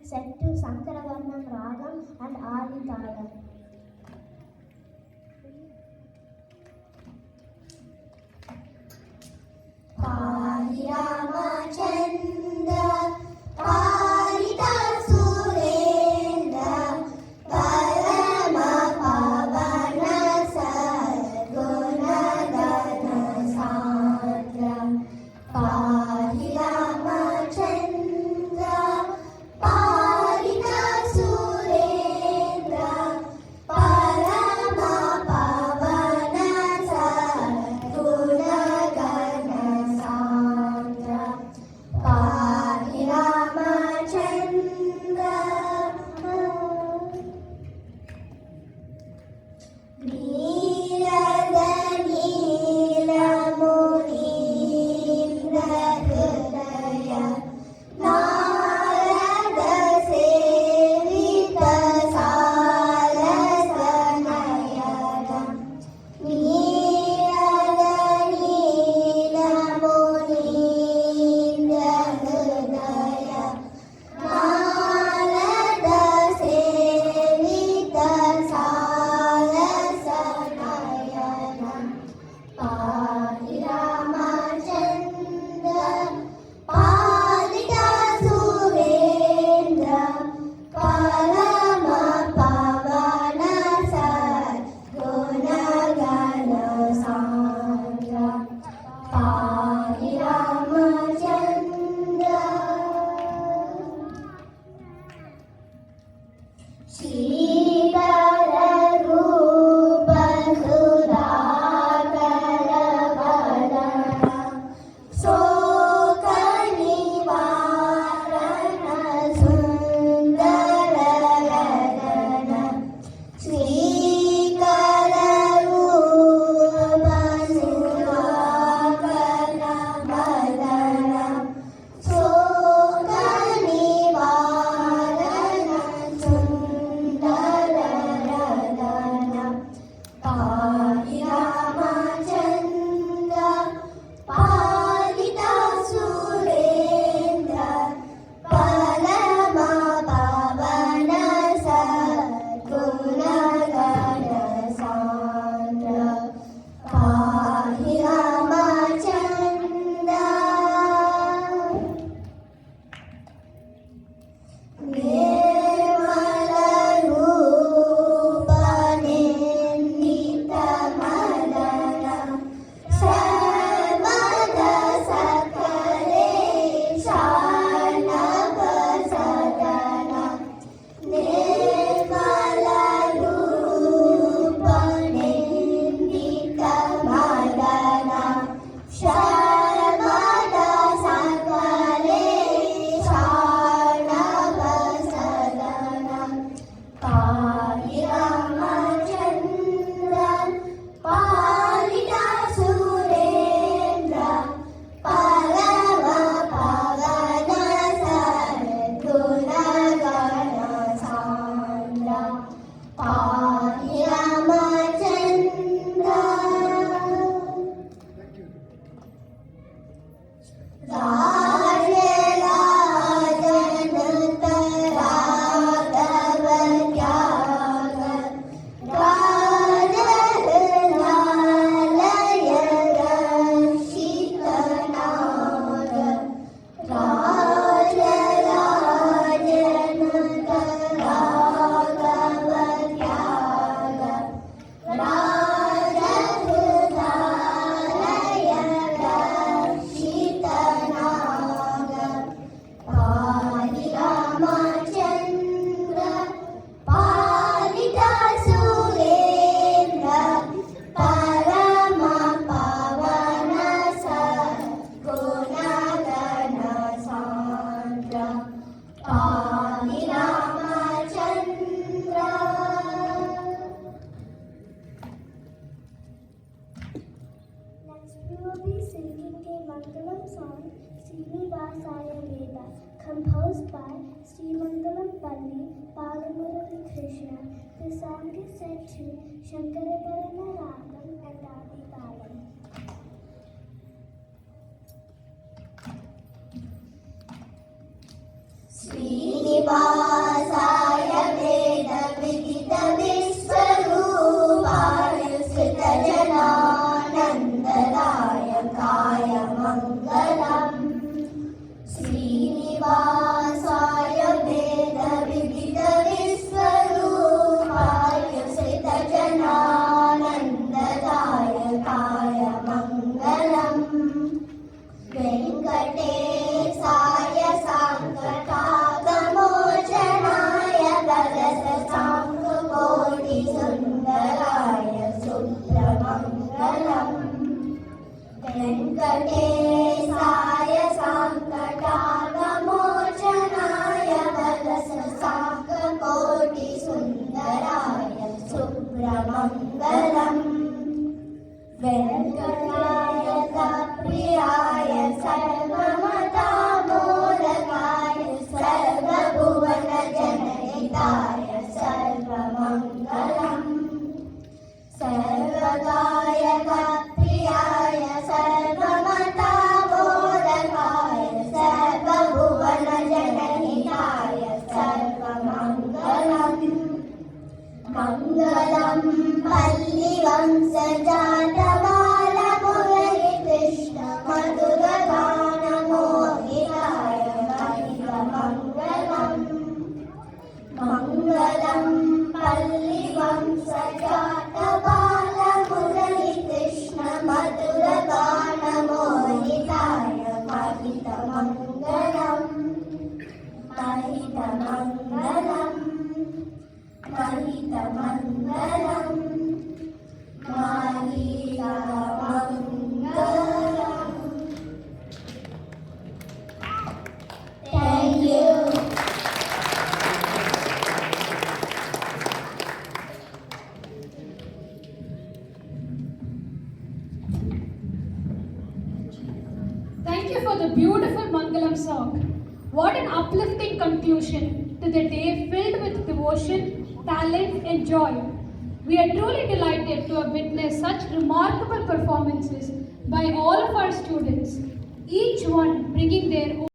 set to Sankaravarnam Ragam and Adi Talam. Pari Ramachandra, Parita Surendra, Parama Pavana Sarguna Gana Sandra. Pari Ramachandra, Parita Surendra, Parama Pavana Sarguna Gana Sandra. Pari Ramachandra. Neerada Neela Munindra Hridaya, Narada Sevita Sarasa Nayana. Neerada Neela Munindra Hridaya, Narada Sevita Sarasa Nayana. Pari Ramachandra, Parita Surendra, Parama Pavana Sarguna Gana Sandra. Pari Ramachandra. Sridhara Rupa Sudhakara Vadana, Soka Nivarana Sundara Radana. Sridhara Rupa Sudhakara Vadana, Soka Nivarana Sundara Radana. Pari Ramachandra, Parita Surendra, Parama Pavana Sarguna Gana Sandra. Pari Ramachandra. Nirmala Rupa Nindita Madana, Sarvada Sakale Shanava Sadana. Nirmala Rupa Nindita Madana, Sarvada Sakale Shanava Sadana. Pari Ramachandra, Parita Surendra, Parama Pavana Sarguna Gana Sandra. Pari Ramachandra. Rajanata Raghava Tyaga, Rajalanalaya Rashita Naga. Rajarajanata Raghava Tyaga, Rajalanalaya Rashita Naga. Pari Ramachandra, Parita Surendra, Parama Pavana Sarguna Gana Sandra. Pari Ramachandra. Next we will be singing a Mangalam song, Srinivasaya Veda, composed by Srimangalam Palli Balamurali Krishna. The song is set to Shankaravarana Ragam and Adi Talam. Srinivasaya वेङ्कटेशाय साङ्कटागमोचनाय वलससाङ्ककोटिसुन्दराय शुभ्रमङ्गलम् वेङ्कटनायकप्रियाय सर्वमतामोदकाय सर्वभुवनजनहिताय सर्वमङ्गलम् सर्वगायकप्रियाय सर्वमतामोदकाय सर्वभुवनजनहिताय सर्वमङ्गलम् मङ्गलं पल्लिवंशजातबालमुरलिकृष्ण मधुरगानमोहिताय महितमङ्गलम् मङ्गलं पल्लिवंशजातबालमुरलिकृष्ण मधुरगानमोहिताय महितमङ्गलम् महितमङ्गलम् महितमङ्गलम् महितमङ्गलम्. Thank you. Thank you for the beautiful Mangalam song. What an uplifting conclusion to the day filled with devotion, talent and joy. We are truly delighted to have witnessed such remarkable performances by all of our students, each one bringing their own